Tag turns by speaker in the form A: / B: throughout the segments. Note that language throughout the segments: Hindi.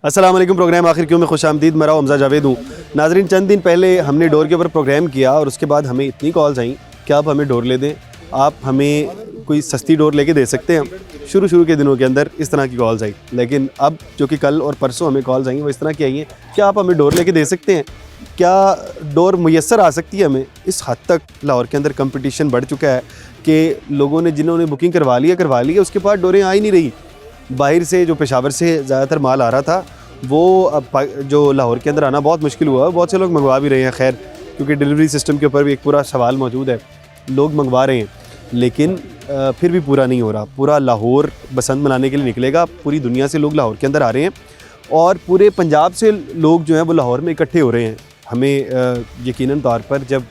A: अस्सलाम वालेकुम। प्रोग्राम आखिर क्यों में खुशामदीद। मेरा हमजा जावेद हूँ। नाजरीन, चंद दिन पहले हमने डोर के ऊपर प्रोग्राम किया और उसके बाद हमें इतनी कॉल्स आई कि आप हमें डोर ले दें, आप हमें कोई सस्ती डोर लेके दे सकते हैं। शुरू के दिनों के अंदर इस तरह की कॉल्स आई, लेकिन अब जो कि कल और परसों हमें कॉल्स आई वो इस तरह की आई हैं कि आप हमें डोर लेके दे सकते हैं। क्या डोर मुयस्सर आ सकती है हमें? इस हद तक लाहौर के अंदर कंपटीशन बढ़ चुका है कि लोगों ने जिन्होंने बुकिंग करवा ली है उसके बाद डोरें आ ही नहीं रही। बाहर से जो पेशावर से ज़्यादातर माल आ रहा था वो अब जो लाहौर के अंदर आना बहुत मुश्किल हुआ। बहुत से लोग मंगवा भी रहे हैं, खैर, क्योंकि डिलीवरी सिस्टम के ऊपर भी एक पूरा सवाल मौजूद है। लोग मंगवा रहे हैं लेकिन फिर भी पूरा नहीं हो रहा। पूरा लाहौर बसंत मनाने के लिए निकलेगा, पूरी दुनिया से लोग लाहौर के अंदर आ रहे हैं और पूरे पंजाब से लोग जो हैं वो लाहौर में इकट्ठे हो रहे हैं। हमें यकीनन तौर पर जब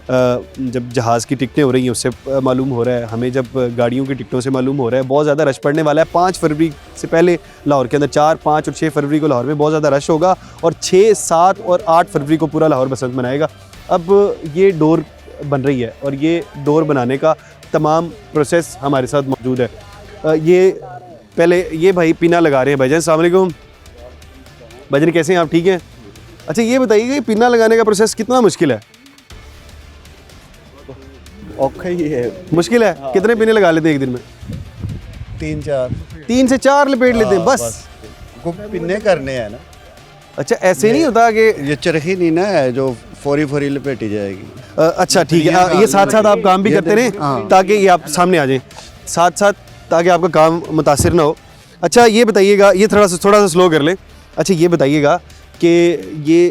A: जहाज़ की टिकटें हो रही हैं उससे मालूम हो रहा है, हमें जब गाड़ियों की टिकटों से मालूम हो रहा है बहुत ज़्यादा रश पड़ने वाला है। 5 फरवरी से पहले लाहौर के अंदर 4, 5 और 6 फरवरी को लाहौर में बहुत ज़्यादा रश होगा और 6, 7 और 8 फरवरी को पूरा लाहौर बसंत मनाएगा। अब ये डोर बन रही है और ये डोर बनाने का तमाम प्रोसेस हमारे साथ मौजूद है। ये पहले ये भाई पीना लगा रहे हैं। भाईजान अस्सलाम वालेकुम। भाईजान कैसे हैं आप? ठीक हैं? अच्छा ये बताइए कि पीना लगाने का प्रोसेस कितना मुश्किल है?
B: औखा ही है।
A: मुश्किल है। हाँ। कितने पीने लगा लेते हैं एक दिन में? 3 से 4 लपेट लेते हैं बस।
B: पिन्ने करने हैं ना।
A: अच्छा, ऐसे नहीं होता कि
B: ये चरखी नहीं ना है जो फौरी लपेटी जाएगी।
A: अच्छा ठीक है, ये साथ साथ आप काम भी करते रहें ताकि ये आप सामने आ जाएं साथ साथ, ताकि आपका काम मुतासिर ना हो। अच्छा ये बताइएगा, ये थोड़ा सा स्लो कर लें। अच्छा ये बताइएगा कि ये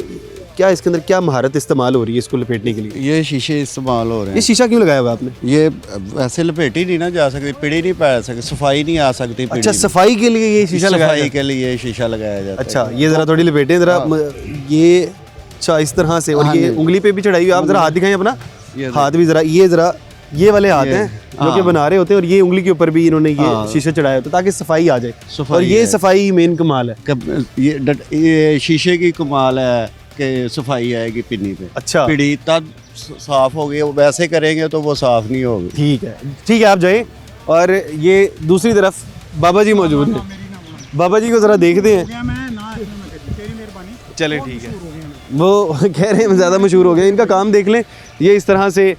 A: क्या इसके अंदर क्या महारत इस्तेमाल हो रही है इसको लपेटने के लिए?
B: ये शीशे इस्तेमाल हो रहे हैं।
A: ये शीशा क्यों लगाया हुआ आपने?
B: ये वैसे लपेटी नहीं ना जा सकती, पिड़ी नहीं पा सकती, सफाई नहीं आ सकती।
A: अच्छा, सफाई के लिए ये शीशा लगाया?
B: सफाई के लिए शीशा लगाया जाता है।
A: अच्छा, ये ज़रा थोड़ी लपेटें ज़रा। ये अच्छा इस तरह से, और ये उंगली पे भी चढ़ाई हुई। आप ज़रा हाथ दिखाएं अपना, हाथ भी ज़रा ये वाले हाथ हैं जो कि बना रहे होते हैं और ये उंगली के ऊपर भी इन्होंने ये शीशे चढ़ाए होते ताकि सफाई आ जाए। और ये सफाई मेन कमाल है।
B: ये शीशे की कमाल है कि सफाई आएगी पिन्नी पे। अच्छा, पिड़ी तब साफ होगी, वैसे करेंगे तो वो साफ नहीं होगी।
A: ठीक है, आप जाएं। और ये दूसरी तरफ बाबा जी मौजूद हैं। बाबा जी को ज़रा देखते हैं। चले ठीक है, वो कह रहे हैं ज़्यादा मशहूर हो गए, इनका काम देख लें। ये इस तरह से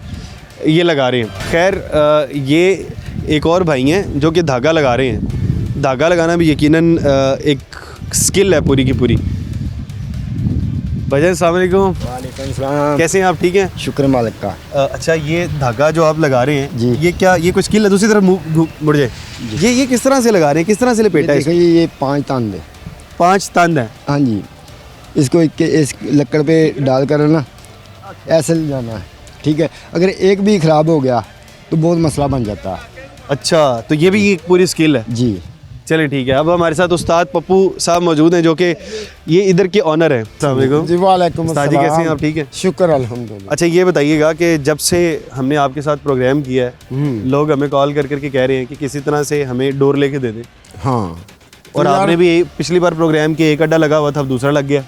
A: ये लगा रहे हैं। खैर ये एक और भाई हैं जो कि धागा लगा रहे हैं। धागा लगाना भी यकीनन एक स्किल है पूरी की पूरी। भाईजान अस्सलाम वालेकुम।
C: वालेकुम सलाम।
A: कैसे हैं आप? ठीक हैं,
C: शुक्र मालिक का।
A: अच्छा ये धागा जो आप लगा रहे हैं
C: जी,
A: ये क्या, ये कोई स्किल है? दूसरी तरफ मुड़ जाए। ये किस तरह से लगा रहे हैं, किस तरह से लपेटा है?
C: देखिए ये 5 तंद है।
A: 5 तंद हैं।
C: हाँ जी, इसको इस लकड़ पे डाल कर ना ऐसे ले जाना है। ठीक है, अगर एक भी ख़राब हो गया तो बहुत मसला बन जाता है।
A: अच्छा, तो ये भी एक पूरी स्किल है।
C: जी
A: चलिए ठीक है। अब हमारे साथ उस्ताद पप्पू साहब मौजूद हैं जो कि ये इधर के ऑनर हैं। अस्सलाम वालेकुम।
C: जी वालेकुम
A: उस्ताद जी कैसे हैं आप? ठीक है,
C: शुक्र अल्हम्दुलिल्लाह।
A: अच्छा ये बताइएगा कि जब से हमने आपके साथ प्रोग्राम किया है लोग हमें कॉल करके कह रहे हैं कि किसी तरह से हमें डोर लेके दे दें।
C: हाँ,
A: और आपने भी पिछली बार प्रोग्राम के एक अड्डा लगा हुआ था, अब दूसरा लग गया,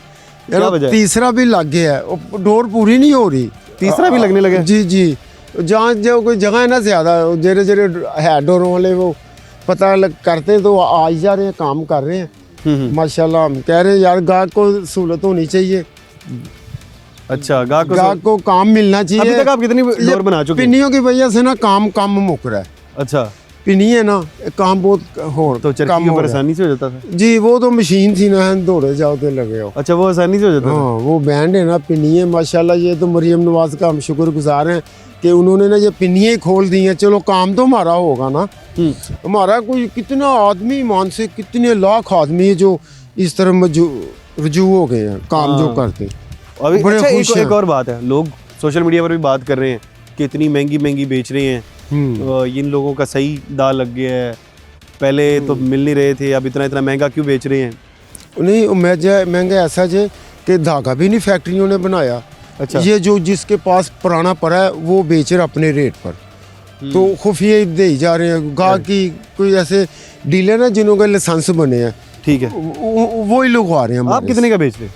A: क्या वजह है?
C: तीसरा भी लग गया है, डोर पूरी नहीं हो रही,
A: तीसरा भी लगने लगा।
C: जी, जहाँ जो कोई जगह है ना ज़्यादा, जरे है डोरों वाले वो पता करते हैं तो आ जा रहे हैं, काम कर रहे हैं माशाल्लाह। हम कह रहे हैं यार गाहक को सहूलत होनी चाहिए।
A: अच्छा,
C: गाहक को काम मिलना चाहिए।
A: अभी तक आप कितनी डोर बना चुके हैं?
C: पिन्नियों की वजह से ना काम कम मुक रहा है।
A: अच्छा,
C: पिन्नी है ना, काम बहुत हो
A: तो चरखी के ऊपर आसानी से हो जाता था?
C: जी, वो तो मशीन थी ना, दौड़े जाओ तो लगे हो।
A: अच्छा, वो आसानी से हो जाता था।
C: हाँ, वो बैंड है ना, पिन्नी है माशाल्लाह। ये तो मरियम नवाज का हम शुक्रगुजार हैं कि उन्होंने ना ये पिन्नियाँ खोल दी हैं। चलो काम तो हमारा होगा ना। हमारा कोई कितना आदमी, ईमान से कितने लाख आदमी है जो इस तरह रुजू हो गए हैं काम जो करते।
A: अभी अच्छा एक और बात है, लोग सोशल मीडिया पर भी बात कर रहे हैं कि इतनी महंगी बेच रहे हैं, इन लोगों का सही दाव लग गया है, पहले तो मिल नहीं रहे थे, अब इतना महंगा क्यों बेच रहे हैं?
C: नहीं, महंगा ऐसा जे कि धागा भी नहीं फैक्ट्रियों ने बनाया। अच्छा, ये जो जिसके पास पुराना पड़ा है वो बेच रहे अपने रेट पर, तो खुफिया दे जा रहे हैं। गाहक की कोई ऐसे डीलर है जिन्हों के लाइसेंस बने हैं,
A: ठीक है,
C: वही लोग आ रहे हैं।
A: आप कितने का बेच रहे?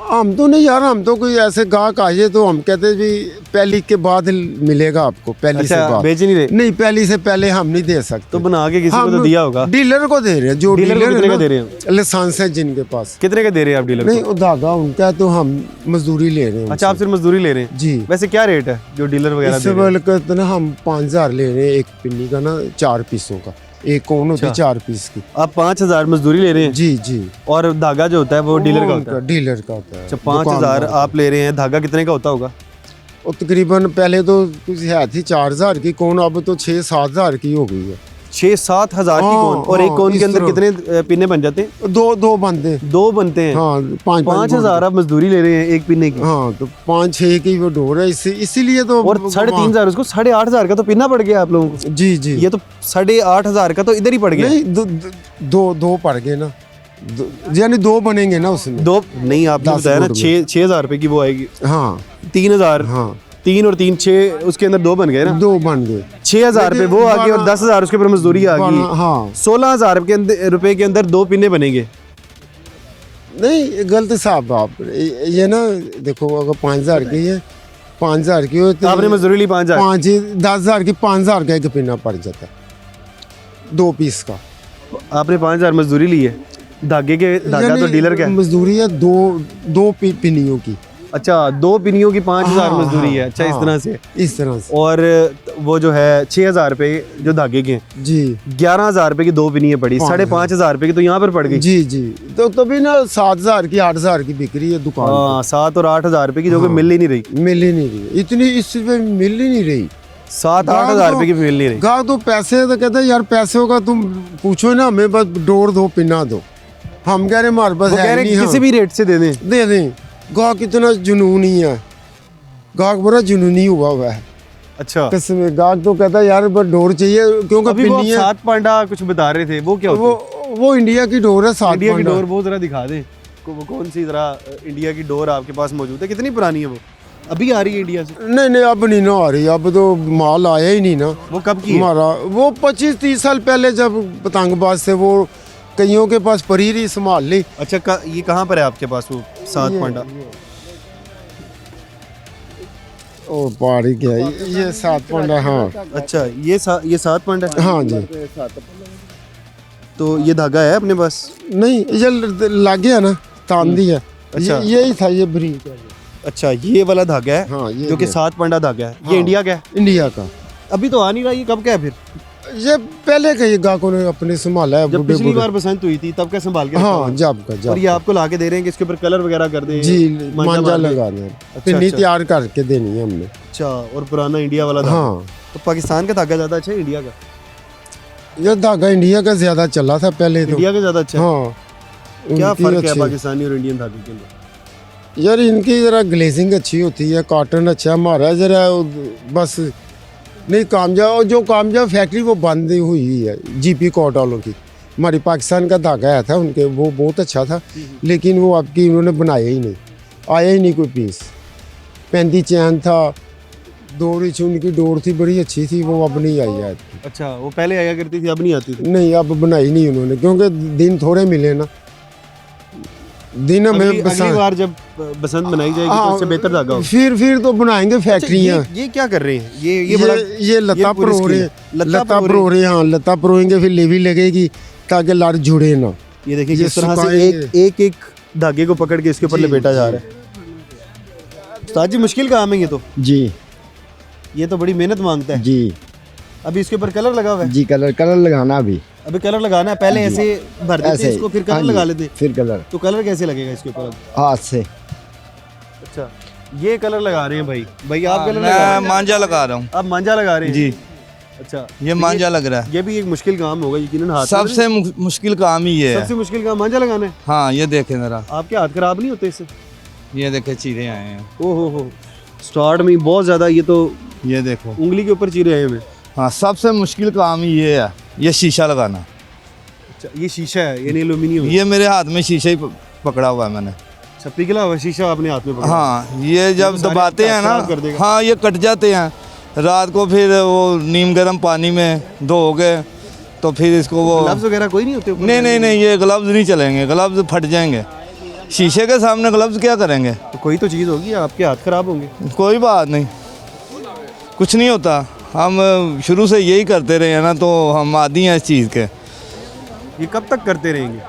C: हम तो नहीं यार, हम तो कोई ऐसे गाहक आ जाए तो हम कहते भी पहली के बाद मिलेगा आपको, पहली से
A: अच्छा
C: बाद
A: बेच नहीं रहे,
C: नहीं, पहली से पहले हम नहीं दे सकते।
A: तो बना के किसी को
C: हम
A: तो दिया होगा।
C: डीलर को दे रहे हैं, जो
A: डीलर को
C: डीलर
A: कितने
C: है
A: का दे
C: ना,
A: रहे हैं?
C: लाइसेंस है जिनके पास।
A: कितने का दे रहे हैं आप डीलर
C: नहीं
A: को?
C: वो धागा उनका है, तो हम मजदूरी ले रहे हैं
A: अच्छा, आप सिर्फ मजदूरी ले रहे हैं?
C: जी।
A: वैसे क्या रेट है जो डीलर वगैरह
C: इससे
A: दे रहे हैं?
C: बल्कि तो ना हम 5000 ले रहे हैं एक पिन्नी का ना, 4 पीसों का, एक कौन होती है 4 पीस की।
A: आप 5000 मजदूरी ले रहे हैं?
C: जी जी।
A: और धागा जो होता है वो डीलर का होता है?
C: डीलर का होता है।
A: अच्छा, 5000 आप ले रहे हैं, धागा कितने का होता होगा?
C: और तकरीबन पहले तो कुछ है थी 4000 की कौन, अब तो 6-7 हजार की हो गई है।
A: 6-7 हजार की
C: हाँ,
A: कौन? और एक
C: हाँ,
A: कौन के
C: इस
A: अंदर
C: तरह।
A: कितने पिन्ने बन जाते हैं?
C: दो बंदे।
A: 2 बनते हैं।
C: हाँ,
A: 5000 आप मजदूरी ले रहे हैं एक पिन्ने की?
C: हाँ, तो 5-6 की वो डोर है, इसीलिए तो।
A: और 3500 उसको 8500 का तो पिन्ना पड़ गया आप लोगों को।
C: जी जी।
A: ये तो 8500 का तो इधर ही पड़ गया।
C: नहीं, दो पड़ गए ना, यानी 2 बनेंगे ना उसमें।
A: 2 नहीं, आपने
C: 10
A: बताया ना
C: फुट में।
A: 6000 रुपए की वो आएगी।
C: हाँ
A: 3000।
C: हाँ,
A: 3 और 3 6, उसके अंदर 2 बन गए ना।
C: 2 बन गए।
A: 6000 रुपए वो आ गए और 10000 उसके ऊपर मजदूरी आ गई।
C: हाँ
A: 16000 के अंदर रुपए के अंदर 2 पिन्ने बनेंगे।
C: नहीं, गलत साहब आप ये ना देखो, अगर 5000 की है, 5000 की हो तो
A: आपने मजदूरी ली 5000।
C: 10,000 की 5000 का एक पिन्ना पड़ जाता है 2 पीस का।
A: आपने 5000 मजदूरी ली है, धागे के धागा तो
C: यानी
A: डीलर का है।
C: मजदूरी है दो पिन्नियों की।
A: अच्छा, 2 पिनियों की 5000
C: हाँ,
A: मजदूरी है। अच्छा, इस
C: हाँ,
A: तरह से।
C: इस तरह से।
A: और वो जो है 6000 रुपए जो धागे के हैं,
C: जी
A: 11000 रुपए की 2 पिनियाँ पड़ी, 5500 रुपए की तो यहाँ पर पड़ गई।
C: जी जी। तो तभी ना 7000 की 8000 की बिक्री है दुकान
A: हाँ, 7 और 8000 रुपए की, जो कि मिल ही नहीं रही।
C: पे। मिल ही नहीं रही इतनी, इसमें मिल ही नहीं रही।
A: 7-8 रुपए की मिल नहीं रही।
C: गाहक तो पैसे तो कहते हैं यार, पैसों का तुम पूछो ना, हमें बस डोर दो, पिन्ना दो। हम कह रहे हमारे पास
A: वो कह
C: है
A: रहे
C: नहीं।
A: किसी भी रेट से दे दें।
C: दे दें। गाहक इतना जुनूनी है, गाहक बड़ा जुनूनी हुआ है।
A: अच्छा,
C: कसम, गाहक तो कहता है यार बस डोर चाहिए, क्योंकि
A: अभी वो
C: पिन्नी है।
A: 7 पांडा कुछ बता रहे थे, वो क्या होती है?
C: वो इंडिया की डोर है, 7
A: इंडिया की
C: पांडा।
A: डोर वो जरा दिखा दें। वो कौन सी जरा इंडिया की डोर आपके पास मौजूद है? कितनी पुरानी है वो? अभी आ रही है इंडिया से?
C: नहीं नहीं, अब नहीं ना आ रही, अब तो माल आया ही नहीं ना।
A: वो कब की है?
C: हमारा वो 25-30 साल पहले जब पतंगबाज से वो कईयों के पास परी रही, संभाल ली।
A: अच्छा, ये कहाँ पर है आपके पास वो 7 पांडा?
C: ओ पहाड़ी क्या है ये 7 पांडा। हाँ
A: अच्छा, ये 7 पांडा है?
C: हाँ जी।
A: तो ये धागा है अपने पास?
C: नहीं, ये लाग गया ना, तांदी है।
A: अच्छा।
C: यही था, ये ब्रीक है।
A: अच्छा, ये वाला धागा है।
C: हाँ, ये
A: जो कि
C: है।
A: 7 पांडा धागा है।
C: हाँ।
A: ये इंडिया का है?
C: इंडिया का।
A: अभी तो आ नहीं रहा, ये कब का है फिर?
C: ये पहले का, ये गाहकों ने अपने संभाला है,
A: जब
C: बुढ़े
A: पिछली
C: बुढ़े।
A: बार बसंत हुई थी तब का संभाल के रखा हुआ
C: हाँ,
A: है?
C: जब का
A: और ये आपको लाके दे रहे हैं कि इसके ऊपर कलर वगैरह कर दे?
C: जी, मांझा
A: मार दे?
C: लगा दें, पिन्नी
A: अच्छा।
C: तैयार करके देनी है हमने।
A: अच्छा, और पुराना इंडिया वाला धागा?
C: हाँ,
A: तो पाकिस्तान का धागा ज्यादा अच्छा है इंडिया का?
C: ये धागा इंडिया का ज्यादा चला था पहले तो।
A: इंडिया का ज्यादा अच्छा है?
C: हाँ।
A: क्या
C: उनकी
A: फर्क है
C: अच्छी-
A: पाकिस्तानी और इंडियन धागे के अंदर?
C: यार इनकी जरा ग्लेजिंग अच्छी होती है, कॉटन अच्छा, हमारा जरा बस नहीं कामयाब। जो कामयाब फैक्ट्री वो बंद हुई है जीपी कोट वालों की। हमारी पाकिस्तान का धागा आया था उनके, वो बहुत अच्छा था, लेकिन वो आपकी उन्होंने बनाया ही नहीं, आया ही नहीं कोई पीस। 35 चैन था, 2 इंच उनकी डोर थी, बड़ी अच्छी थी, वो अब नहीं आई है।
A: अच्छा, वो पहले आया करती थी, अब नहीं आती थी?
C: नहीं, अब बनाई नहीं उन्होंने, क्योंकि दिन थोड़े मिले ना। दिन हमें
A: अगली बार जब बसंत मनाई जाएगी तो उससे बेहतर धागा होगा।
C: फिर तो बनाएंगे फैक्ट्रियाँ।
A: ये क्या कर रहे हैं? ये बड़ा
C: ये लता
A: पूरी
C: परो रहे,
A: स्कीम।
C: लता परो रहे। हाँ, लता परोएंगे, फिर लेवी लगेगी ताकि लड़ जुड़े ना।
A: ये देखिए
C: ये
A: किस तरह से
C: सुखाएंगे।
A: एक धागे को पकड़ के इसके ऊपर
C: जी,
A: लपेटा जा रहा है। उस्ताद जी, मुश्किल काम है ये तो।
D: जी
A: ये तो बड़ी मेहनत मांगता है।
D: जी
A: अभी इसके ऊपर कलर लगा हुआ है?
D: जी, कलर लगाना अभी
A: अभी कलर लगाना है। पहले ऐसे भर देते
D: ऐसे
A: इसको, फिर
D: हाँ
A: कलर
D: जी,
A: लगा लेते।
D: फिर कलर
A: तो कलर कैसे लगेगा इसके ऊपर अब?
D: हाथ से।
A: अच्छा, ये कलर लगा रहे हैं भाई आप कलर लगा
E: मैं
A: रहे हैं?
E: मांझा लगा रहा हूँ
A: आप मांझा लगा रहे हैं?
E: जी।
A: अच्छा,
E: ये मांझा लग रहा है।
A: ये भी एक मुश्किल काम होगा यकीनन। हाथ
E: सबसे मुश्किल काम ही ये
A: सबसे
E: है।
A: मुश्किल काम मांझा लगाना है।
E: हाँ, ये देखें जरा,
A: आपके हाथ खराब नहीं होते इससे?
E: ये देखे चीरे आए हैं,
A: ओहो हो, स्टार्ट में बहुत ज्यादा, ये तो
E: ये देखो।
A: उंगली के ऊपर चीरे आए हुए।
E: हाँ, सबसे मुश्किल काम ही ये है, ये शीशा लगाना।
A: अच्छा, ये शीशा है, ये नहीं एल्यूमिनियम है?
E: ये मेरे हाथ में शीशा ही पकड़ा हुआ है मैंने।
A: अच्छा, पिघला हुआ शीशा आपने हाथ में पकड़ा?
E: हाँ, ये जब
A: सारे
E: दबाते हैं ना,
A: खराब कर देगा।
E: हाँ, ये कट जाते हैं। रात को फिर वो नीम गर्म पानी में धोगे तो फिर इसको वो
A: ग्लव्स वगैरह कोई नहीं होते ऊपर?
E: नहीं, ये ग्लव्स नहीं चलेंगे, ग्लव्स फट जाएंगे। शीशे के सामने ग्लव्स क्या करेंगे?
A: तो कोई तो चीज़ होगी, आपके हाथ खराब होंगे।
E: कोई बात नहीं, कुछ नहीं होता। हम शुरू से यही करते रहे हैं ना, तो हम आदी हैं इस चीज़ के।
A: ये कब तक करते रहेंगे?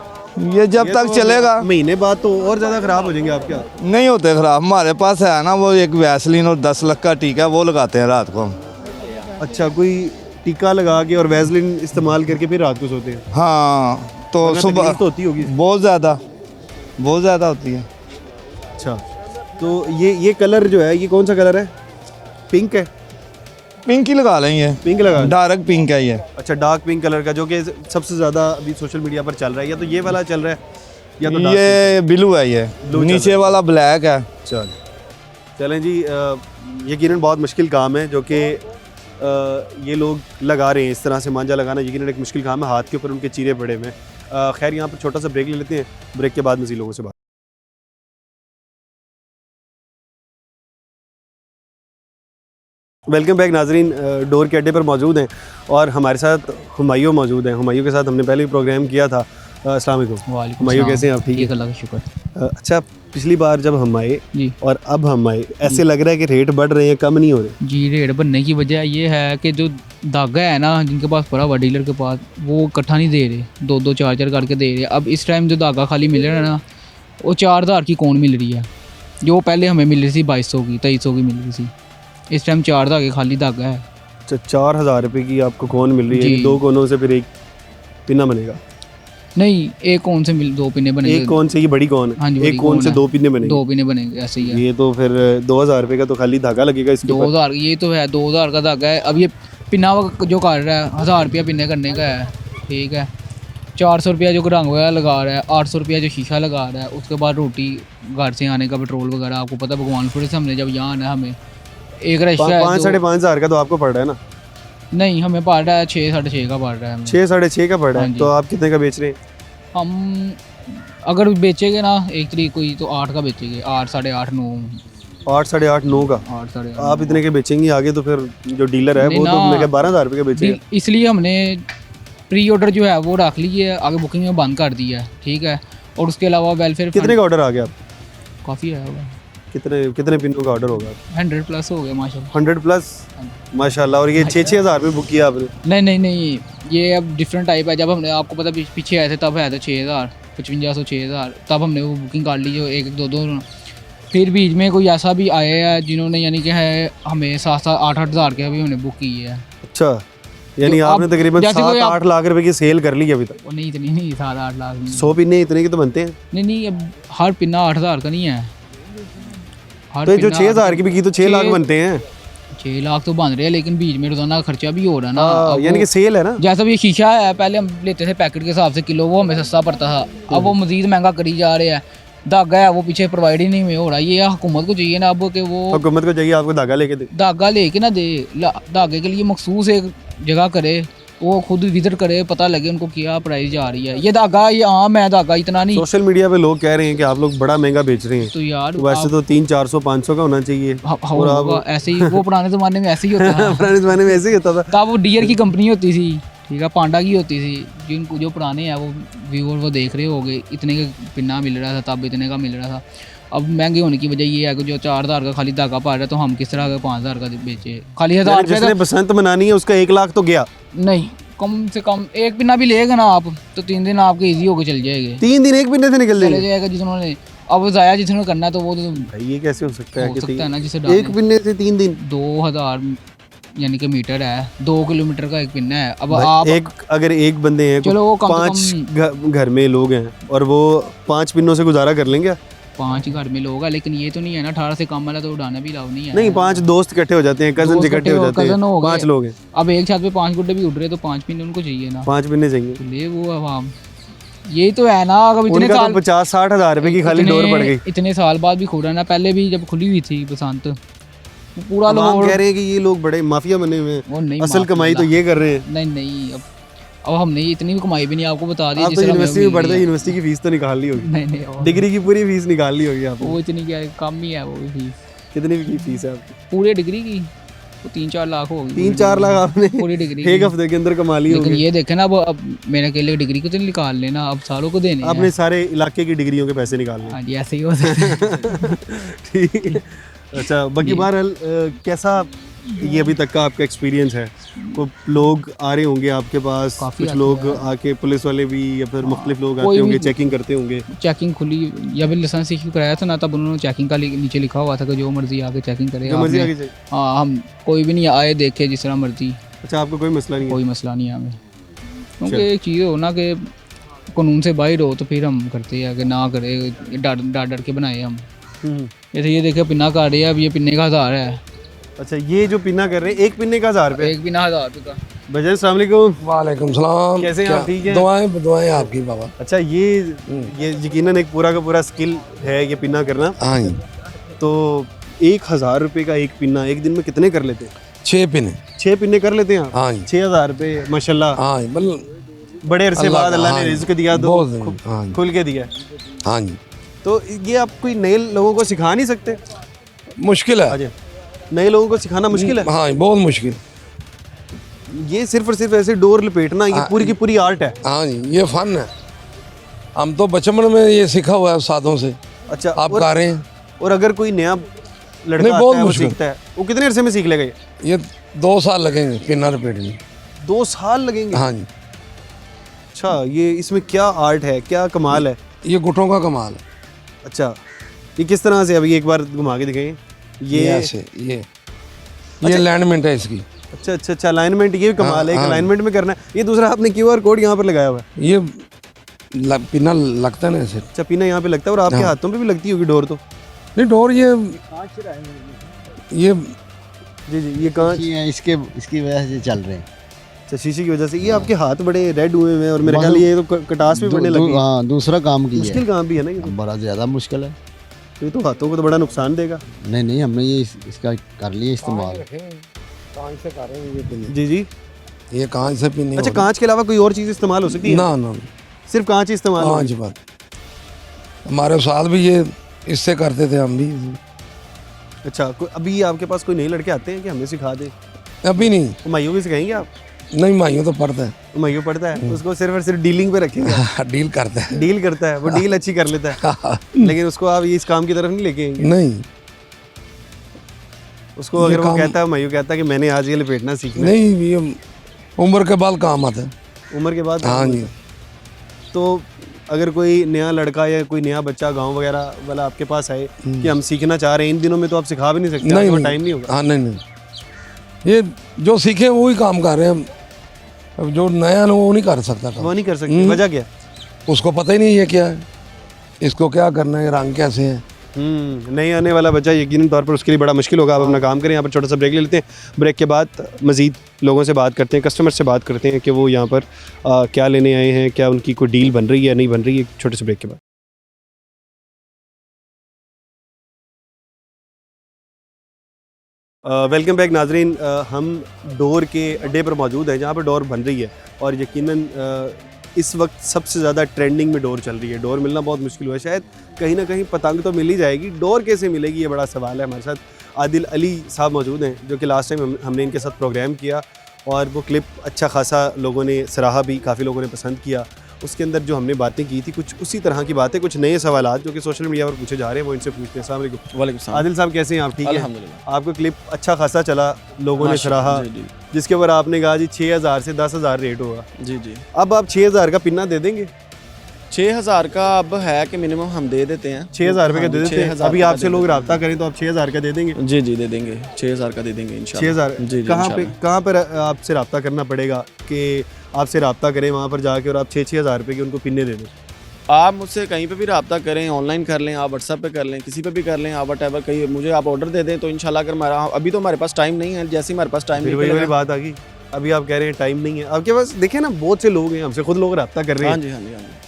E: ये जब
A: ये
E: तक
A: तो
E: चलेगा।
A: महीने बाद तो और ज़्यादा ख़राब हो जाएंगे आपके हाथ।
E: नहीं होते ख़राब, हमारे पास है ना वो एक वैसलीन और 10 लाख का टीका, वो लगाते हैं रात को हम।
A: अच्छा, कोई टीका लगा के और वैसलीन इस्तेमाल करके फिर रात को सोते हैं?
E: हाँ, तो
A: वरना
E: सुबह
A: तकलीफ तो होती होगी।
E: बहुत ज़्यादा होती है।
A: अच्छा, तो ये कलर जो है, ये कौन सा कलर है? पिंक है?
E: पिंक ही लगा लेंगे,
A: पिंक लगा।
E: डार्क पिंक है ये।
A: अच्छा, डार्क पिंक कलर का, जो कि सबसे ज़्यादा अभी सोशल मीडिया पर चल रहा है। या तो ये वाला चल रहा है या तो dark
E: ये ब्लू है, ये
A: चल
E: नीचे वाला ब्लैक है।
A: चलें जी, यकीनन बहुत मुश्किल काम है जो कि ये लोग लगा रहे हैं। इस तरह से मांझा लगाना यकीनन एक मुश्किल काम है। हाथ के ऊपर उनके चीरे पड़े हुए हैं। खैर, यहाँ पर छोटा सा ब्रेक ले लेते हैं, ब्रेक के बाद मज़ीद लोगों से बात। वेलकम बैक नाजरीन, डोर के अड्डे पर मौजूद हैं और हमारे साथ हुमायूं मौजूद हैं। हुमायूं के साथ हमने पहले भी प्रोग्राम किया था। अस्सलाम वालेकुम। हुमायूं, कैसे हैं आप? ठीक है,
D: अल्लाह का शुक्र।
A: अच्छा, पिछली बार जब हम आए
D: जी
A: और अब हम आए, ऐसे लग रहा है कि रेट बढ़ रहे हैं, कम नहीं हो रहे।
D: जी, रेट बढ़ने की वजह ये है कि जो धागा है ना, जिनके पास पड़ा हुआ डीलर के पास, वो इकट्ठा नहीं दे रहे, 2-2 4-4 करके दे रहे। अब इस टाइम जो धागा खाली मिल रहा है ना, वो 4000 की कौन मिल रही है, जो पहले हमें मिल रही थी 2200 की, 2300 की मिल रही थी। इस टाइम 4 धागे खाली धागा है।
A: अच्छा, 4000 रुपये की आपको कौन मिल रही है?
D: जी।
A: यानी 2 कोनों से फिर एक पिन्ना बनेगा?
D: नहीं, एक कौन से 2 पिने बनेंगे।
A: एक कौन से, ये बड़ी कौन
D: हाँ
A: है?
D: जी,
A: एक कौन से 2 पिन्ने बनेंगे?
D: 2 पिने बनेंगे, ऐसे ही है।
A: ये तो फिर 2000 रुपये का तो खाली धागा लगेगा इसके ऊपर।
D: 2000, ये तो है 2000 का धागा है। अब ये पिन्ना जो काट रहा है 1000 रुपया पिन्ने करने का है, ठीक है। 400 रुपया जो रंग वगैरह लगा रहा है, 800 रुपया जो शीशा लगा रहा है, उसके बाद रोटी घर से आने का, पेट्रोल वगैरह। आपको पता है भगवानपुर से हमने जब यहाँ आना है, हमें एक रशिया
A: 5-5.5 का तो आपको पड़ रहा है ना?
D: नहीं, हमें पड़ रहा है 6-6.5 का पड़ रहा है हमें।
A: 6-6.5 का पड़ रहा है।
D: हाँ जी।
A: तो आप कितने का बेच रहे हैं?
D: हम अगर बेचेंगे ना 1 तरीक को ही, तो 8 का बेचेंगे, 8, 8.5, 9,
A: 8-8.5, 9 का।
D: 8, 8.5।
A: आप इतने के बेचेंगे आगे, तो फिर जो डीलर है
D: नहीं
A: वो तो
D: ना।
A: मैं क्या 12,000 रुपये का बेचेगा?
D: इसलिए हमने प्री ऑर्डर जो है वो रख ली है, आगे बुकिंग में बंद कर दी है, ठीक है। और उसके अलावा वेलफेयर
A: कितने का ऑर्डर आ गया आप?
D: काफ़ी है होगा,
A: कितने पिनों का ऑर्डर होगा?
D: 100 प्लस हो गया माशाल्लाह।
A: 100 प्लस माशाल्लाह। और ये 6-6 हज़ार में बुक किया आपने?
D: नहीं, ये अब डिफरेंट टाइप है। जब हमने, आपको पता पीछे आए थे तब आए थे 6000, 5500, 6000, तब हमने वो बुकिंग कर ली, जो 1-2 फिर बीच में कोई ऐसा भी आए हैं जिन्होंने यानी कि है हमें 7-7, 8-8 हज़ार के अभी हमने बुक की है।
A: अच्छा, यानी
D: जो
A: आपने
D: अब
A: तकरीबन
D: जैसे कोई
A: 7-8 लाख रुपए की सेल कर ली है अभी तक?
D: वो नहीं, इतनी नहीं, 7-8 लाख नहीं।
A: 100 पिन्ने इतने के तो बनते हैं।
D: नहीं, अब हर पिन्ना 8000 का नहीं है। हर
A: तो ये जो
D: पिन्ना
A: 6,000 की भी की तो 6 लाख
D: 6
A: बनते हैं।
D: 6 लाख तो बन रहे हैं, लेकिन बीच में रोजाना का खर्चा भी हो रहा है ना।
A: हाँ,
D: अब
A: यानी
D: वो-
A: कि सेल है ना।
D: जैसा भी ये शीशा है, पहले हम लेते थे पैकेट के हिसाब से किलो, वो हमें सस्ता पड़ता था। अब वो मजीद महंगा करी जा रहे हैं। धागा है वो पीछे प्रोवाइड ही नहीं हो रहा। ये हुकूमत को चाहिए ना अब कि वो
A: हुकूमत को चाहिए आपको धागा लेके दे।
D: धागा लेके ना दे, धागे के लिए मखसूस एक जगह करे, वो खुद विजिट करे, पता लगे उनको क्या प्राइस जा रही है। ये धागा, ये आम है धागा, इतना नहीं।
A: सोशल मीडिया पे लोग कह रहे हैं कि आप लोग बड़ा महंगा बेच रहे हैं।
D: तो यार
A: वैसे तो 300-400-500 का होना चाहिए। और आप
D: होगा ऐसे ही, वो पुराने ज़माने में ऐसे ही होता था।
A: पुराने ज़माने में ऐसे ही होता था।
D: तब वो डियर की कंपनी होती थी, ठीक है, पांडा की होती थी। जिनको जो पुराने हैं वो व्यूअर वो देख रहे होंगे, इतने का पिन्ना मिल रहा था तब, इतने का मिल रहा था। अब महंगे होने की वजह ये है कि जो 4000 का खाली धागा पा रहा है, तो हम किस तरह का 5000 का बेचे? खाली 1000
A: यानी
D: रुपये
A: जिसने बसंत मनानी है उसका 1 लाख तो गया।
D: नहीं, कम से कम एक पिन्ना भी लेगा ना आप, तो 3 दिन आपके इजी होकर चल जाएंगे,
A: 3 दिन एक पिन्ने से निकल
D: चले
A: जाएंगे।
D: जाएगा जिन्होंने। अब ज़ाया जिसने करना है तो वो तो
A: भाई ये कैसे हो सकता है
D: हो
A: कि
D: सकता है ना, जिसे
A: एक पिन्ने से 3 दिन?
D: 2000 यानी कि मीटर है, 2 किलोमीटर का एक पिन्ना है। अब आप
A: एक अगर एक बंदे हैं,
D: चलो वो कम से
A: 5 घर में लोग हैं और वो 5 पिन्नों से गुजारा कर लेंगे?
D: 5 घर में लोग हैं, लेकिन ये तो नहीं है ना 18 से कम वाला तो उड़ाना भी लाभ नहीं है।
A: नहीं, 5 दोस्त इकट्ठे हो जाते हैं, कजन
D: दोस्त
A: इकट्ठे हो जाते
D: cousin हो
A: हैं,
D: गए।
A: 5 लोग हैं,
D: अब एक छत पे 5 गुड्डे भी उड़ रहे, तो 5 पिन उनको चाहिए ना,
A: 5 पिन्ने चाहिए।
D: तो ले वो आवाम। यही तो है ना। अब इतने
A: उनका
D: साल
A: तो 50-60 हज़ार रुपए की खाली डोर पड़ गई।
D: इतने साल बाद भी खुल रहा है ना। पहले भी जब खुली हुई थी बसंत, वो पूरा
A: हम
D: लोग
A: कह रहे हैं कि ये लोग बड़े माफिया बने हुए
D: वो
A: हैं,
D: नहीं,
A: असल कमाई तो ये कर रहे हैं।
D: नहीं। अब हमने इतनी भी कमाई भी नहीं, आपको बता दी।
A: आप तो यूनिवर्सिटी में पढ़ते हैं, यूनिवर्सिटी की फीस तो निकाल ली होगी,
D: नहीं
A: डिग्री की पूरी फीस निकाल ली होगी आपने।
D: वो इतनी क्या कम ही है वो भी फीस,
A: कितनी की फीस है आपकी?
D: पूरे डिग्री की वो 3-4 लाख हो गई
A: 3-4 लाख आपने
D: पूरी डिग्री
A: एक हफ्ते के अंदर कमा ली
D: लेकिन
A: होगी।
D: ये देखे ना अब मेरे अकेले डिग्री को तो नहीं निकाल लेना, अब सालों को देने हैं।
A: आपने सारे इलाके की डिग्रियों के पैसे निकालने।
D: हाँ जी ऐसे ही हो सकता है।
A: ठीक है। अच्छा बाकी बहरहाल कैसा ये अभी तक का आपका एक्सपीरियंस है? को लोग आ रहे होंगे आपके पास,
D: काफ़ी
A: कुछ
D: आते
A: लोग आके पुलिस वाले भी या फिर मुख्तलिफ लोग आते
D: कोई भी-
A: होंगे, चेकिंग करते होंगे।
D: चेकिंग खुली या फिर लाइसेंस इशू कराया था ना, तब उन्होंने चेकिंग का नीचे लिखा हुआ था कि जो मर्जी आके चेकिंग करे।
A: जो मर्जी
D: आपने-
A: आगे चाहिए।
D: हाँ हम कोई भी नहीं आए देखे जिस तरह मर्जी,
A: अच्छा आपको कोई मसला नहीं है?
D: कोई मसला नहीं है हमें। क्योंकि एक चीज़ हो ना कि कानून से बाहर हो तो फिर हम करते हैं कि ना करे, डर के बनाए हम। जैसे ये देखे पिन्ना काट रही है, अब ये पिन्ने का 1000 है।
A: अच्छा ये जो पिन्ना कर रहे हैं एक पिन्ने का 1000 रुपये।
D: एक पिन्ना 1000 रुपये का।
A: भजन अस्सलाम वालेकुम।
F: वालेकुम सलाम।
A: कैसे हैं आप? ठीक हैं?
F: दुआएं आपकी बाबा।
A: अच्छा ये यकीनन एक पूरा का पूरा स्किल है ये पिन्ना करना।
F: हाँ जी।
A: तो 1000 रुपये का एक पिन्ना एक दिन में कितने कर लेते हैं?
F: 6 पिने।
A: 6 पिन्ने कर लेते हैं आप?
F: हाँ जी।
A: 6000 रुपये माशाल्लाह।
F: हाँ जी
A: बड़े अरसे बाद अल्लाह ने रिज़्क दिया तो
F: हाँ जी।
A: खुल के दिया।
F: हाँ जी।
A: तो ये आप कोई नए लोगों को सिखा नहीं सकते?
F: मुश्किल है।
A: अच्छा नए लोगों को सिखाना मुश्किल है?
F: हाँ जी बहुत मुश्किल।
A: ये सिर्फ और सिर्फ ऐसे डोर लपेटना ये पूरी की पूरी आर्ट है।
F: हाँ जी ये फन है। हम तो बचपन में ये सीखा हुआ है सादों से।
A: अच्छा
F: आप गा रहे हैं।
A: और अगर कोई नया लड़का
F: नहीं,
A: आता
F: बहुत
A: है वो
F: मुश्किल।
A: सीखता है वो कितने अरसे में सीख लेगा? ये
F: 2 साल लगेंगे पिन्ना रपेटने।
A: 2 साल लगेंगे?
F: हाँ जी।
A: अच्छा ये इसमें क्या आर्ट है, क्या कमाल है?
F: ये गुटों का कमाल है।
A: अच्छा ये किस तरह से? अभी एक बार घुमा के दिखाइए।
F: ये ऐसे ये अलाइनमेंट है इसकी।
A: अच्छा अच्छा अच्छा अलाइनमेंट ये भी कमाल है। एक
F: हाँ।
A: अलाइनमेंट में करना है। ये दूसरा आपने QR कोड यहाँ पर लगाया हुआ है।
F: ये पिन्ना लगता है ना ऐसे।
A: अच्छा पिना यहाँ पे लगता है और आपके हाथों पे भी लगती होगी डोर तो?
F: नहीं डोर ये
A: जी जी ये कांच
B: इसकी वजह से चल रहे हैं।
A: अच्छा शीशे की वजह से। ये आपके हाथ बड़े रेड हुए हैं और मेरे ख्याल ये तो कटास भी पड़ने लगी।
B: हाँ दूसरा काम की
A: मुश्किल काम भी है ना ये तो।
B: बड़ा ज़्यादा मुश्किल है।
A: तो ये तो हाथों को तो बड़ा नुकसान देगा।
B: नहीं हमने ये इसका कर लिया इस्तेमाल।
F: कांच से कर रहे हैं ये पिन्ने।
A: जी जी
F: ये कांच से पिन्ने।
A: अच्छा कांच के अलावा कोई और चीज़ इस्तेमाल हो सकती है?
F: ना ना
A: सिर्फ कांच ही इस्तेमाल होगी?
F: कांच बात। हमारे साथ भी ये इससे करते थे हम भी।
A: अच्छा अभी आपके पास कोई नए लड़के आते हैं कि हमें सिखा दे?
F: अभी नहीं।
A: हुमायूं भी सिखाएंगे आप?
F: नहीं माइयों तो पढ़ता है।
A: हुमायूं पढ़ता है उसको सिर्फ और सिर्फ डीलिंग पे रखेंगे?
F: डील करता है।
A: डील करता है वो, डील अच्छी कर लेता है लेकिन उसको आप इस काम की तरफ नहीं लेके आएंगे?
F: नहीं
A: उसको अगर वो कहता है हुमायूं कहता है कि मैंने आज ये लपेटना सीखना है,
F: नहीं ये उम्र के बाद काम आता है।
A: उम्र के बाद?
F: हाँ जी।
A: तो अगर कोई नया लड़का या कोई नया बच्चा गांव वगैरह वाला आपके पास आए कि हम सीखना चाह रहे हैं, इन दिनों में तो आप सिखा भी नहीं सकते, आपके पास टाइम नहीं होगा।
F: हाँ नहीं ये जो सीखे वो ही काम कर रहे हैं। अब जो नया ना वो नहीं कर सकता काम।
A: वो नहीं कर सकते, वजह क्या?
F: उसको पता ही नहीं ये क्या है, इसको क्या करना है, रंग कैसे है।
A: नहीं आने वाला बच्चा यकीनन तौर पर उसके लिए बड़ा मुश्किल होगा। आप अपना काम करें। यहाँ पर छोटा सा ब्रेक ले लेते हैं। ब्रेक के बाद मज़ीद लोगों से बात करते हैं, कस्टमर से बात करते हैं कि वो यहाँ पर क्या लेने आए हैं, क्या उनकी कोई डील बन रही है या नहीं बन रही है। छोटे से ब्रेक के बाद वेलकम बैक नाजरीन। हम डोर के अड्डे पर मौजूद हैं जहाँ पर डोर बन रही है और यकीनन इस वक्त सबसे ज़्यादा ट्रेंडिंग में डोर चल रही है। डोर मिलना बहुत मुश्किल हुआ है। शायद कहीं ना कहीं पतंग तो मिल ही जाएगी, डोर कैसे मिलेगी ये बड़ा सवाल है। हमारे साथ आदिल अली साहब मौजूद हैं जो कि लास्ट टाइम हमने इनके साथ प्रोग्राम किया और वो क्लिप अच्छा खासा लोगों ने सराहा भी, काफ़ी लोगों ने पसंद किया। उसके अंदर जो हमने बातें की थी कुछ उसी तरह की बातें, कुछ नए सवालात जो कि सोशल मीडिया पर पूछे जा रहे हैं वो इनसे पूछते हैं। अस्सलाम वालेकुम।
G: वालेकुम
A: आदिल साहब कैसे हैं आप? ठीक है
G: अल्हम्दुलिल्लाह।
A: आपका क्लिप अच्छा खासा चला, लोगों ने सराहा, जिसके ऊपर आपने कहा जी 6000 से 10,000 रेट होगा।
G: जी जी
A: अब आप 6000 का पिन्ना दे देंगे?
G: 6000 का अब है कि मिनिमम हम दे देते हैं।
A: 6000 रुपये का दे देते हैं।
G: 6000
A: अभी
G: का
A: आपसे
G: दे
A: लोग
G: देते हैं।
A: रब्ता करें तो आप 6000 का दे देंगे?
G: जी जी दे देंगे, 6000 का दे देंगे इंशाल्लाह।
A: 6000
G: जी जी
A: कहाँ पर आपसे रब्ता करना पड़ेगा कि आपसे रब्ता करें वहाँ पर जाके और आप 6,000 रुपये के उनको पिन्ने दे दें?
G: आप मुझसे कहीं पे भी रब्ता करें, ऑनलाइन कर लें, आप व्हाट्सएप पे कर लें, किसी पे भी कर लें, आप वटेवर कहीं मुझे आप ऑर्डर दे दें तो इंशाल्लाह अगर हमारा अभी तो हमारे पास टाइम नहीं है, जैसे ही हमारे पास टाइम
A: फिर वही वाली बात आ गई। अभी आप कह रहे हैं टाइम नहीं है आपके पास। देखिए ना बहुत से लोग हैं, हमसे खुद लोग रब्ता कर रहे
G: हाँ
A: हैं
G: जी हाँ जी हाँ जी।